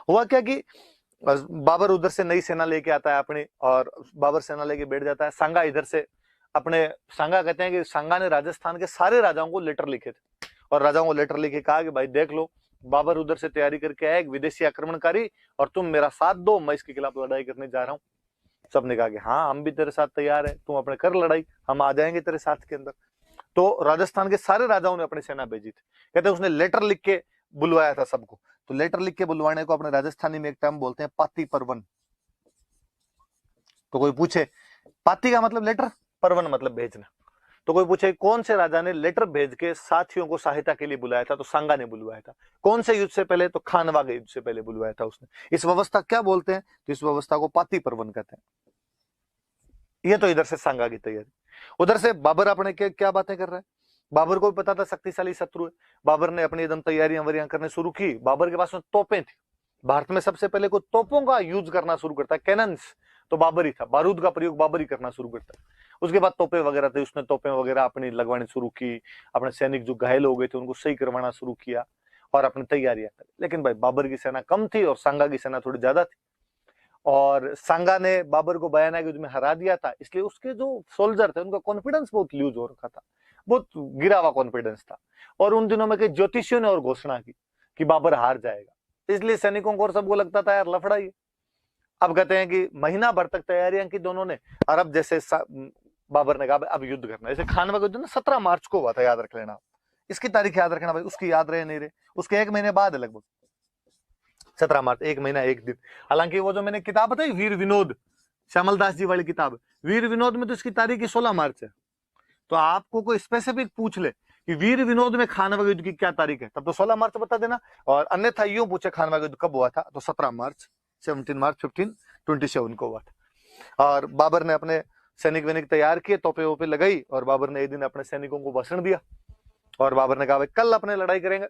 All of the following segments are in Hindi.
हुआ क्या कि बाबर उधर से नई सेना लेके आता है अपनी, और बाबर सेना लेके बैठ जाता है। सांगा इधर से अपने, सांगा कहते हैं कि सांगा ने राजस्थान के सारे राजाओं को लेटर लिखे थे, और राजाओं को लेटर लिखे कहा कि भाई देख लो, बाबर उधर से तैयारी करके आया एक विदेशी आक्रमणकारी, और तुम मेरा साथ दो, मैं इसके खिलाफ लड़ाई करने जा रहा हूँ। सबने कहा कि हाँ हम भी तेरे साथ तैयार है, तुम अपने कर लड़ाई, हम आ जाएंगे तेरे साथ के अंदर। तो राजस्थान के सारे राजाओं ने अपनी सेना भेजी थी। कहते हैं उसने लेटर लिख के बुलवाया था सबको। तो लेटर लिख के बुलवाने को अपने राजस्थानी में एक टर्म बोलते हैं पाती परवन। तो कोई पूछे, पाती का मतलब लेटर, परवन मतलब भेजना। तो कोई पूछे कौन से राजा ने लेटर भेज के साथियों को सहायता के लिए बुलाया था, तो सांगा ने बुलवाया था। कौन से युद्ध से पहले, तो खानवा के युद्ध से पहले बुलवाया था उसने। इस व्यवस्था क्या बोलते हैं, तो इस व्यवस्था को पाती परवन कहते हैं। ये तो इधर से सांगा की तैयारी। उधर से बाबर अपने क्या बातें कर रहा है। बाबर को भी पता था शक्तिशाली शत्रु है। बाबर ने अपनी एकदम तैयारियां वरियां करने शुरू की। बाबर के पास में तोपें थी। भारत में सबसे पहले कोई तोपों का यूज करना शुरू करता है, कैनन्स, तो बाबर ही था। बारूद का प्रयोग बाबर ही करना शुरू करता है। उसके बाद तोपे वगैरह थे, उसने तोपे वगैरह अपनी लगवानी शुरू की। अपने सैनिक जो घायल हो गए थे उनको सही करवाना शुरू किया और अपनी तैयारियां करी। लेकिन भाई बाबर की सेना कम थी और सांगा की सेना थोड़ी ज्यादा थी। और सांगा ने बाबर को बयाना के युद्ध में हरा दिया था, इसलिए उसके जो सोल्जर थे उनका कॉन्फिडेंस बहुत लूज हो रखा था, बहुत गिरा हुआ कॉन्फिडेंस था। और उन दिनों में कई ज्योतिषियों ने और घोषणा की कि बाबर हार जाएगा। इसलिए सैनिकों को और सबको लगता था यार लफड़ा ही। अब कहते हैं कि महीना भर तक तैयारियां की दोनों ने। और अब जैसे बाबर ने कहा अब युद्ध करना है। जैसे खानवा का युद्ध ना 17 मार्च को हुआ था, याद रख लेना। इसकी तारीख याद रखना भाई, उसकी याद रहे नहीं रहे, उसके एक महीने बाद है लगभग 17 मार्च, एक महीना एक दिन। हालांकि वो जो मैंने किताब बताई वीर विनोद, श्यामल दास जी वाली किताब, वीर विनोद में तो इसकी तारीख ही 16 मार्च है। तो आपको कोई स्पेसिफिक पूछ ले कि वीर विनोद में खानवा युद्ध की क्या तारीख है, तब तो 16 मार्च बता देना। और अन्यथा यूं पूछे खानवा युद्ध कब हुआ था, तो 17 मार्च, 17 मार्च 1527 को हुआ था। और बाबर ने अपने सैनिक वैनिक तैयार किए, तोपे वोपे लगाई, और बाबर ने एक दिन अपने सैनिकों को भाषण दिया। और बाबर ने कहा भाई कल अपने लड़ाई करेंगे।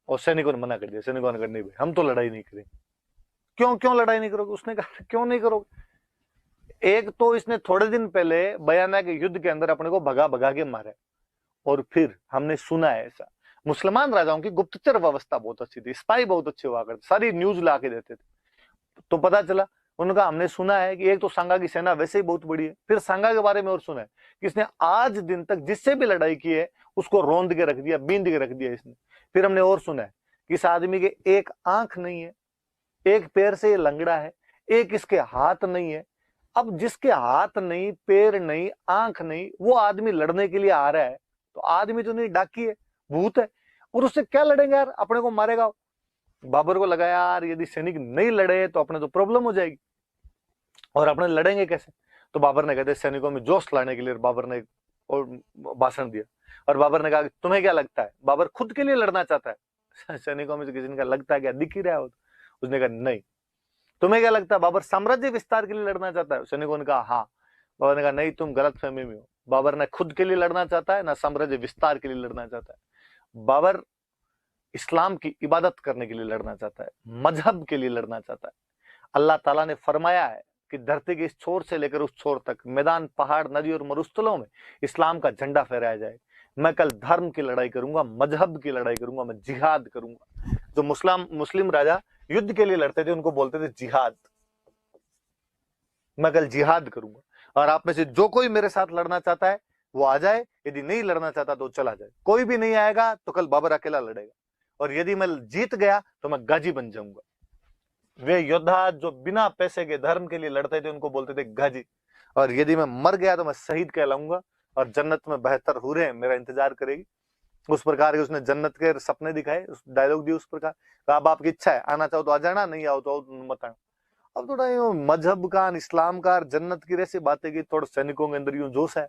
और सैनिकों ने मना कर दिया। सैनिकों ने कहा नहीं भाई हम तो लड़ाई नहीं करेंगे। क्यों क्यों लड़ाई नहीं करोगे? उसने कहा क्यों नहीं करोगे? एक तो इसने थोड़े दिन पहले बयाना के युद्ध के अंदर अपने को भगा भगा के मारा, और फिर हमने सुना है ऐसा। मुसलमान राजाओं की गुप्तचर व्यवस्था बहुत अच्छी थी, स्पाई बहुत अच्छे हुआ करते, सारी न्यूज ला के देते थे। तो पता चला, उनका हमने सुना है कि एक तो सांगा की सेना वैसे ही बहुत बड़ी है, फिर सांगा के बारे में और सुना है कि इसने आज दिन तक जिससे भी लड़ाई की है उसको रौंद के रख दिया, बींद के रख दिया इसने। फिर हमने और सुना है कि इस आदमी के एक आंख नहीं है, एक पैर से ये लंगड़ा है, एक इसके हाथ नहीं है। अब जिसके हाथ नहीं, पैर नहीं, आंख नहीं, वो आदमी लड़ने के लिए आ रहा है, तो आदमी तो नहीं, डाकी है, भूत है, और उससे क्या लड़ेंगे यार, अपने को मारेगा। बाबर को लगा यार यदि सैनिक नहीं लड़े तो अपने तो प्रॉब्लम हो जाएगी, और अपने लड़ेंगे कैसे। तो बाबर ने कहते सैनिकों में जोश लाने के लिए बाबर ने और भाषण दिया। और बाबर ने कहा तुम्हें क्या लगता है, बाबर खुद के लिए लड़ना चाहता है? सैनिकों में से किसी ने कहा लगता है क्या, दिख ही रहा हो? उसने कहा नहीं। तुम्हें क्या लगता है, बाबर साम्राज्य विस्तार के लिए लड़ना चाहता है? सैनिकों ने कहा हाँ। बाबर ने कहा नहीं, तुम गलत फहमी में हो। बाबर ने खुद के लिए लड़ना चाहता है ना साम्राज्य विस्तार के लिए लड़ना चाहता है। बाबर इस्लाम की इबादत करने के लिए लड़ना चाहता है, मजहब के लिए लड़ना चाहता है। अल्लाह ताला ने फरमाया है कि धरती के इस छोर से लेकर उस छोर तक, मैदान, पहाड़, नदी और मरुस्थलों में इस्लाम का झंडा फहराया जाए। मैं कल धर्म की लड़ाई करूंगा, मजहब की लड़ाई करूंगा, मैं जिहाद करूंगा। जो मुस्लिम राजा युद्ध के लिए लड़ते थे उनको बोलते थे जिहाद। मैं कल जिहाद करूंगा, और आप में से जो कोई मेरे साथ लड़ना चाहता है वो आ जाए, यदि नहीं लड़ना चाहता तो चला जाए। कोई भी नहीं आएगा तो कल बाबर अकेला लड़ेगा, और यदि मैं जीत गया तो मैं गाजी बन जाऊंगा। वे योद्धा जो बिना पैसे के धर्म के लिए लड़ते थे उनको बोलते थे गाजी। और यदि मैं मर गया तो मैं शहीद कहलाऊंगा, और जन्नत में बेहतर हुरे मेरा इंतजार करेगी। उस प्रकार के उसने जन्नत के सपने दिखाए, उस डायलॉग दिए उस प्रकार। अब आपकी इच्छा है, आना चाहो तो आ जाना, नहीं आओ तो मत आना। अब थोड़ा मजहब का, इस्लाम का, जन्नत की ऐसी बातें की, थोड़ा सैनिकों के अंदर यूं जोश है।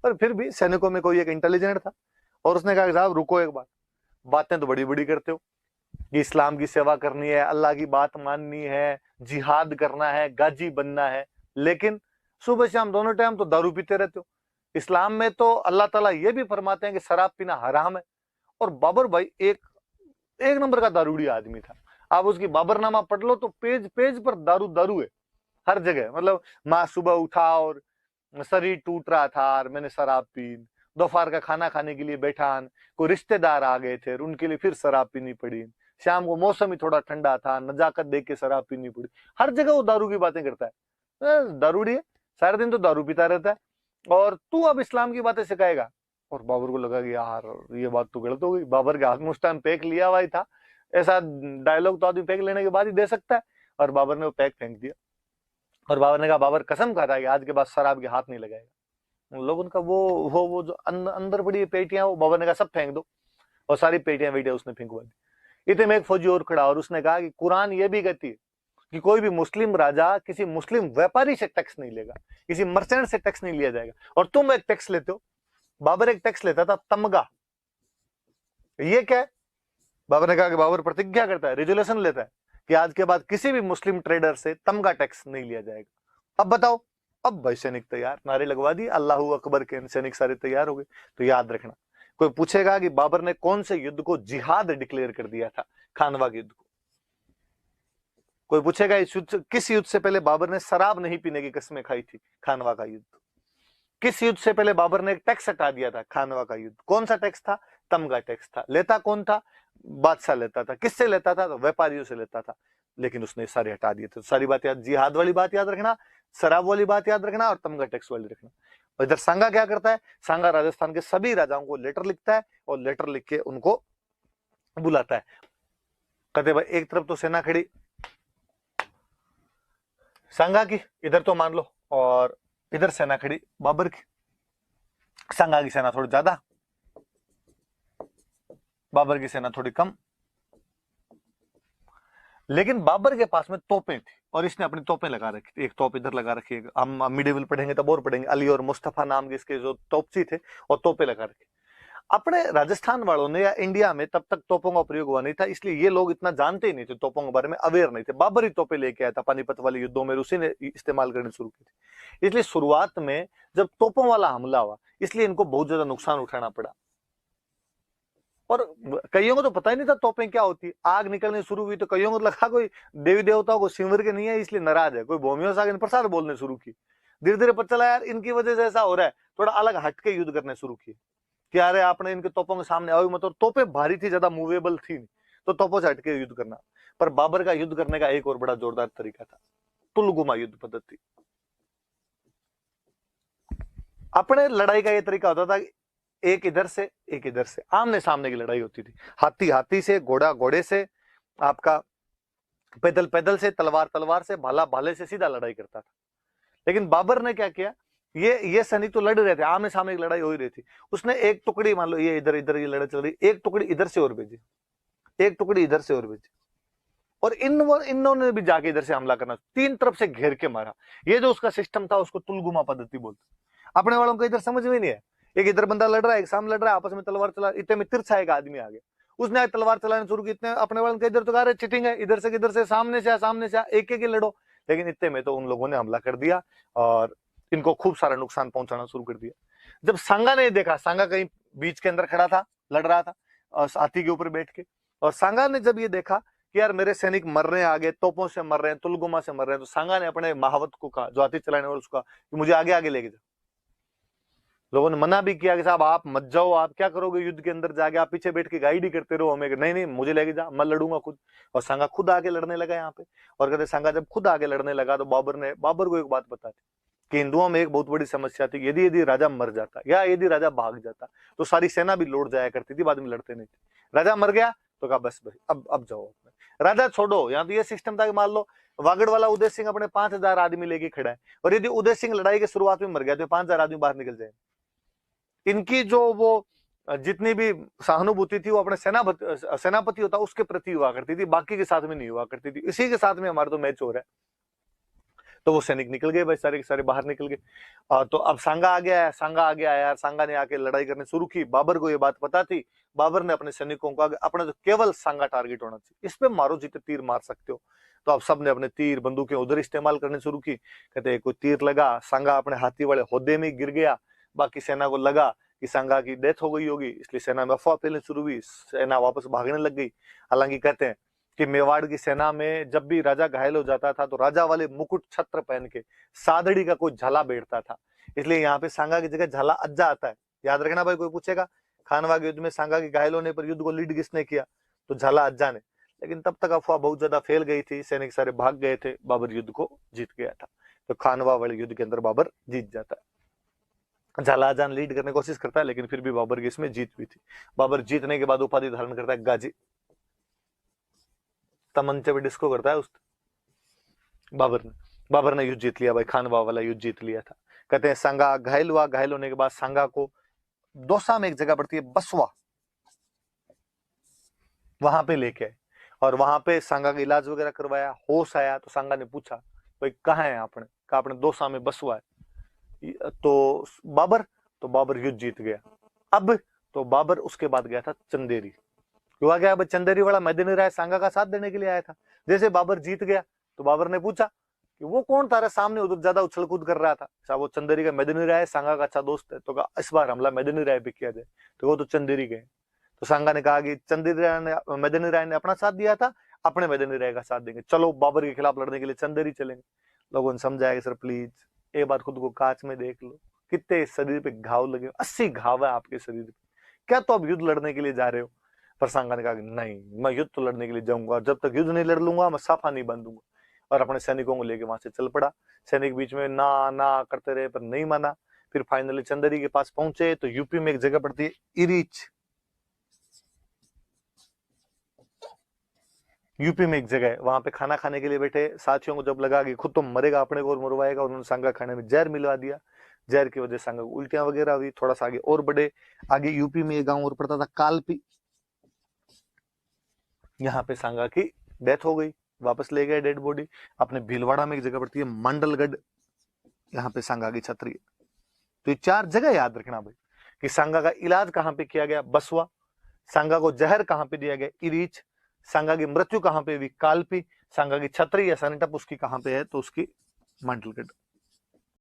पर फिर भी सैनिकों में कोई एक इंटेलिजेंट था, और उसने कहा साहब रुको एक बात, बातें तो बड़ी बड़ी करते हो कि इस्लाम की सेवा करनी है, अल्लाह की बात माननी है, जिहाद करना है, गाजी बनना है, लेकिन सुबह शाम दोनों टाइम तो दारू पीते रहते हो। इस्लाम में तो अल्लाह ताला ये भी फरमाते हैं कि शराब पीना हराम है। और बाबर भाई एक एक नंबर का दारूड़ी आदमी था। आप उसकी बाबरनामा पढ़ लो तो पेज पेज पर दारू दारू है, हर जगह। मतलब माँ सुबह उठा और शरीर टूट रहा था और मैंने शराब पी, दोपहर का खाना खाने के लिए बैठा, कोई रिश्तेदार आ गए थे उनके लिए फिर शराब पीनी पड़ी, शाम को मौसम ही थोड़ा ठंडा था, नजाकत देख के शराब पीनी पड़ी। हर जगह वो दारू की बातें करता है, दारूड़ी है, सारे दिन तो दारू पीता रहता है, और तू अब इस्लाम की बातें सिखाएगा। और बाबर को लगा कि यार ये बात तो गलत हो गई। बाबर के हाथ में उस टाइम पैक लिया हुआ ही था, ऐसा डायलॉग तो आदमी पैक लेने के बाद ही दे सकता है, और बाबर ने वो पैक फेंक दिया। और बाबर ने कहा, बाबर कसम खाता है कि आज के बाद शराब के हाथ नहीं लगाएगा। लोग उनका वो जो अंदर पड़ी पेटियां, वो बाबर ने कहा सब फेंक दो, और सारी पेटियां वेटियां उसने फेंकवा दी। इतने में एक फौजी और खड़ा, और उसने कहा कि कुरान ये भी कहती है कि कोई भी मुस्लिम राजा किसी मुस्लिम व्यापारी से टैक्स नहीं लेगा, किसी मर्चेंट से टैक्स नहीं लिया जाएगा, और तुम एक टैक्स लेते हो। बाबर एक टैक्स लेता था, तमगा। ये क्या है? बाबर ने कहा कि बाबर प्रतिज्ञा करता है, रेजुलेशन लेता है कि आज के बाद किसी भी मुस्लिम ट्रेडर से तमगा टैक्स नहीं लिया जाएगा। अब बताओ, अब भाई सैनिक तैयार, नारे लगवा दिए अल्लाहू अकबर के, सैनिक सारे तैयार हो गए। तो याद रखना, कोई पूछेगा कि बाबर ने कौन से युद्ध को जिहाद डिक्लेयर कर दिया था, खानवा के युद्ध को। कोई पूछेगा इस युद्ध, किस युद्ध से पहले बाबर ने शराब नहीं पीने की कसमें खाई थी, खानवा का युद्ध। किस युद्ध से पहले बाबर ने एक टैक्स हटा दिया था, खानवा का युद्ध। कौन सा टैक्स था? तमगा टैक्स था। लेता कौन था? बादशाह लेता था। किससे लेता था? तो व्यापारियों से लेता था, लेकिन उसने सारे हटा दिए थे। सारी बात याद, जिहाद वाली बात याद रखना, शराब वाली बात याद रखना, और तमगा टैक्स वाली रखना। और इधर सांगा क्या करता है? सांगा राजस्थान के सभी राजाओं को लेटर लिखता है, और लेटर लिख के उनको बुलाता है। कहते भाई एक तरफ तो सेना खड़ी सांगा की, इधर तो मान लो, और इधर सेना खड़ी बाबर की। सांगा की सेना थोड़ी ज्यादा, बाबर की सेना थोड़ी कम, लेकिन बाबर के पास में तोपें थी, और इसने अपनी तोपें लगा रखी थी। एक तोप इधर लगा रखी है, हम मिडेवल पढ़ेंगे तब और पढ़ेंगे, अली और मुस्तफा नाम के इसके जो तोपची थे, और तोपें लगा रखी। अपने राजस्थान वालों ने या इंडिया में तब तक तोपों का प्रयोग हुआ नहीं था, इसलिए ये लोग इतना जानते ही नहीं थे, तोपों के बारे में अवेयर नहीं थे। बाबर ही तोपें लेके आया था पानीपत वाले युद्धों में, उसी ने इस्तेमाल करनी शुरू की थी। इसलिए शुरुआत में जब तोपों वाला हमला हुआ, इसलिए इनको बहुत ज्यादा नुकसान उठाना पड़ा। और कईयों को तो पता ही नहीं था तोपें क्या होती। आग निकलनी शुरू हुई तो कईयों को लगा कोई देवी देवताओं को सिमर के नहीं है इसलिए नाराज है, कोई भूमियों से आगे प्रसाद बोलने शुरू की। धीरे धीरे पता चला यार इनकी वजह से ऐसा हो रहा है, थोड़ा अलग हटके युद्ध करने शुरू किए कि अरे आपने इनके तोपों के सामने आओ, मतलब तोपें भारी थी, ज्यादा मूवेबल थी नहीं, तो तोपों से हटके युद्ध करना। पर बाबर का युद्ध करने का एक और बड़ा जोरदार तरीका था, तुलगुमा युद्ध पद्धति। अपने लड़ाई का यह तरीका होता था, एक इधर से एक इधर से, आमने सामने की लड़ाई होती थी। हाथी हाथी से, घोड़ा घोड़े से, आपका पैदल पैदल से, तलवार तलवार से, भाला भाले से, सीधा लड़ाई करता था। लेकिन बाबर ने क्या किया, ये सैनिक तो लड़ रहे थे, आमने सामने की लड़ाई हो ही रही थी। उसने एक टुकड़ी, मान लो ये इधर इधर ये लड़ाई चल रही, एक टुकड़ी इधर से और भेजी, एक टुकड़ी इधर से और भेजी, और इन्होंने भी जाके इधर से हमला करना, तीन तरफ से घेर के मारा। ये जो उसका सिस्टम था उसको तुलगुमा पद्धति बोलते। अपने वालों को इधर समझ में नहीं है, एक इधर बंदा लड़ रहा है, एक सामने लड़ रहा है, आपस में तलवार चला, इतने में तिरछा एक आदमी आ गया, उसने आज तलवार चलाने शुरू की। इतने अपने वालों के इधर तो कह रहे चिटिंग है, इधर से किधर से, सामने से सामने से, एक एक लड़ो। लेकिन इतने में तो उन लोगों ने हमला कर दिया और इनको खूब सारा नुकसान पहुंचाना शुरू कर दिया। जब सांगा ने देखा, सांगा कहीं बीच के अंदर खड़ा था, लड़ रहा था और हाथी के ऊपर बैठ के, और सांगा ने जब ये देखा कि यार मेरे सैनिक मर रहे हैं, आगे तोपों से मर रहे हैं, तुलगुमा से मर रहे हैं, तो सांगा ने अपने महावत को कहा, जो हाथी चलाने वाला, उसका कि मुझे आगे आगे लेके जाओ। लोगों ने मना भी किया कि साहब आप मत जाओ, आप क्या करोगे युद्ध के अंदर जाके, आप पीछे बैठ के गाइड ही करते रहो हमें। नहीं नहीं मुझे लेके जा, मैं लड़ूंगा खुद। और सांगा खुद आगे लड़ने लगा यहाँ पे। और कहते सांगा जब खुद आगे लड़ने लगा तो बाबर को एक बात बता दी कि हिंदुओं में एक बहुत बड़ी समस्या थी, यदि राजा मर जाता या यदि राजा भाग जाता तो सारी सेना भी लौट जाया करती थी, बाद में लड़ते नहीं थे। राजा मर गया तो कहा बस भाई अब जाओ, राजा छोड़ो। यहाँ तो ये सिस्टम था कि मान लो वागड़ वाला उदय सिंह अपने 5000 आदमी लेके खड़ा है, और यदि उदय सिंह लड़ाई की शुरुआत में मर गया तो 5000 आदमी बाहर निकल जाए। इनकी जो वो जितनी भी सहानुभूति थी वो अपने सेनापति होता उसके प्रति हुआ करती थी, बाकी के साथ में नहीं हुआ करती थी। इसी के साथ में हमारा तो मैच हो रहा है। तो वो सैनिक निकल गए भाई, सारे के सारे बाहर निकल गए। तो अब सांगा आ गया है यार, सांगा ने आके लड़ाई करनी शुरू की। बाबर को ये बात पता थी। बाबर ने अपने सैनिकों को अपना तो केवल सांगा टारगेट होना चाहिए, इस पे मारो जितने तीर मार सकते हो। तो अब सबने अपने तीर बंदूकें उधर इस्तेमाल करनी शुरू की। कहते कोई तीर लगा, सांगा अपने हाथी वाले होदे में गिर गया। बाकी सेना को लगा कि सांगा की डेथ हो गई होगी, इसलिए सेना में अफवाह फैलनी शुरू हुई, सेना वापस भागने लग गई। हालांकि कहते हैं कि मेवाड़ की सेना में जब भी राजा घायल हो जाता था तो राजा वाले मुकुट छत्र पहन के सादड़ी का कोई झाला बैठता था, इसलिए यहाँ पे सांगा की जगह झाला अज्जा आता है। याद रखना भाई, कोई पूछेगा खानवा के युद्ध में सांगा के घायल होने पर युद्ध को लीड किसने किया, तो झाला अज्जा ने। लेकिन तब तक अफवाह बहुत ज्यादा फैल गई थी, सैनिक सारे भाग गए थे, बाबर युद्ध को जीत गया था। तो खानवा वाले युद्ध के अंदर बाबर जीत जाता है। झालाजान लीड करने की कोशिश करता है, लेकिन फिर भी बाबर की इसमें जीत हुई थी। बाबर जीतने के बाद उपाधि धारण करता है गाजी, तमंचे पे डिस्को करता है उस बाबर ने युद्ध जीत लिया भाई, खानवा वाला युद्ध जीत लिया था। कहते हैं सांगा घायल हुआ, घायल होने के बाद सांगा को दौसा में एक जगह पड़ती है बसवा, वहां पे लेके आए और वहां पे सांगा का इलाज वगैरह करवाया, होश आया तो सांगा ने पूछा भाई कहाँ है आपने, कहा आपने दौसा में बसवा है। तो बाबर युद्ध जीत गया। अब तो बाबर उसके बाद गया था चंदेरी, हुआ क्या, चंदेरी वाला मैदानी राय सांगा का साथ देने के लिए आया था। जैसे बाबर जीत गया तो बाबर ने पूछा कि वो कौन तारे सामने उधर ज्यादा उछल कूद कर रहा था, वो चंदेरी का मैदानी राय, सांगा का अच्छा दोस्त है। तो कहा इस बार हमला मैदानी राय पे किया जाए, तो वो तो चंदेरी गए। तो सांगा ने कहा कि चंदेरी राय ने, मैदानी राय ने अपना साथ दिया था, अपने मैदानी राय का साथ देंगे, चलो बाबर के खिलाफ लड़ने के लिए चंदेरी चलेंगे। लोगों ने समझाया कि सर प्लीज एक बार खुद को कांच में देख लो, कितने शरीर पे घाव लगे, 80 घाव है आपके शरीर पे, क्या तो अब युद्ध लड़ने के लिए जा रहे हो। पर सांगा ने कहा नहीं, मैं युद्ध तो लड़ने के लिए जाऊंगा, और जब तक युद्ध नहीं लड़ लूंगा मैं साफा नहीं बांधूंगा। और अपने सैनिकों को लेके वहां से चल पड़ा। सैनिक बीच में ना ना करते रहे पर नहीं माना। फिर फाइनली चंदेरी के पास पहुंचे तो यूपी में एक जगह पड़ती है इरीच, यूपी में एक जगह है, वहां पे खाना खाने के लिए बैठे। साथियों को जब लगा कि खुद तो मरेगा, अपने को और मरवाएगा, उन्होंने सांगा खाने में जहर मिलवा दिया। जहर की वजह से सांगा को उल्टियां वगैरह हुई। थोड़ा सा आगे और बढ़े, आगे यूपी में एक गांव और पड़ता था कालपी, यहाँ पे सांगा की डेथ हो गई। वापस ले गए डेड बॉडी। अपने भीलवाड़ा में एक जगह पड़ती है मंडलगढ़, यहाँ पे सांगा की छतरी है। तो ये 4 जगह याद रखना भाई कि सांगा का इलाज कहाँ पे किया गया, बसवा। सांगा को जहर कहाँ पे दिया गया, इरीच। सांगा की मृत्यु कहाँ पे हुई, कालपी। सांगा की छतरी या सैनिटप उसकी कहाँ पे है, तो उसकी मंडलगढ़।